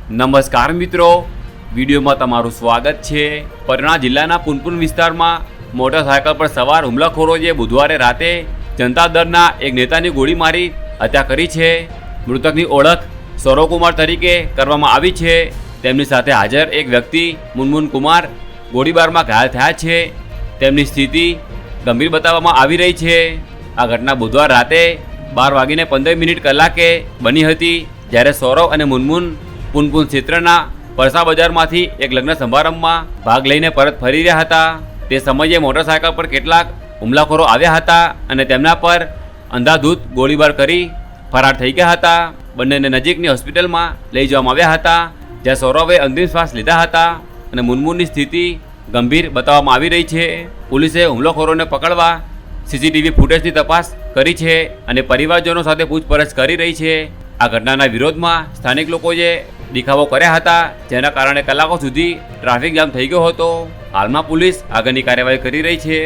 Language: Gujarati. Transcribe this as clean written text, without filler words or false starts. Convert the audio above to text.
નમસ્કાર મિત્રો, વિડીયોમાં તમારું સ્વાગત છે। પરના જિલ્લાના પુનપુન વિસ્તારમાં મોટરસાયકલ પર સવાર હુમલાખોરોએ બુધવારે રાતે જનતા દળના એક નેતાની ગોળી મારી હત્યા કરી છે। મૃતકની ઓળખ સૌરવ કુમાર તરીકે કરવામાં આવી છે। તેમની સાથે હાજર એક વ્યક્તિ મુનમુન કુમાર ગોળીબારમાં ઘાયલ થયા છે। તેમની સ્થિતિ ગંભીર બતાવવામાં આવી રહી છે। આ ઘટના બુધવાર રાતે 12:15 કલાકે બની હતી, જ્યારે સૌરવ અને મુનમુન પુનપુન ક્ષેત્રના પરસા બજારમાંથી એક લગ્ન સમારંભમાં ભાગ લઈને પરત ફરી રહ્યા હતા। તે સમયે મોટરસાયકલ પર કેટલાક હુમલાખોરો આવ્યા હતા અને તેમના પર અંધાધૂંધ ગોળીબાર કરી ફરાર થઈ ગયા હતા। બંનેને નજીકની હોસ્પિટલમાં લઈ જવામાં આવ્યા હતા, જ્યાં સૌરવે અંતિમ શ્વાસ લીધા હતા અને મુનમુનની સ્થિતિ ગંભીર બતાવવામાં આવી રહી છે। પોલીસે હુમલાખોરોને પકડવા સીસીટીવી ફૂટેજની તપાસ કરી છે અને પરિવારજનો સાથે પૂછપરછ કરી રહી છે। આ ઘટનાના વિરોધમાં સ્થાનિક લોકોએ દેખાવો કર્યા હતા, જેના કારણે કલાકો સુધી ટ્રાફિક જામ થઈ ગયો હતો। હાલમાં પોલીસ આગળની કાર્યવાહી કરી રહી છે।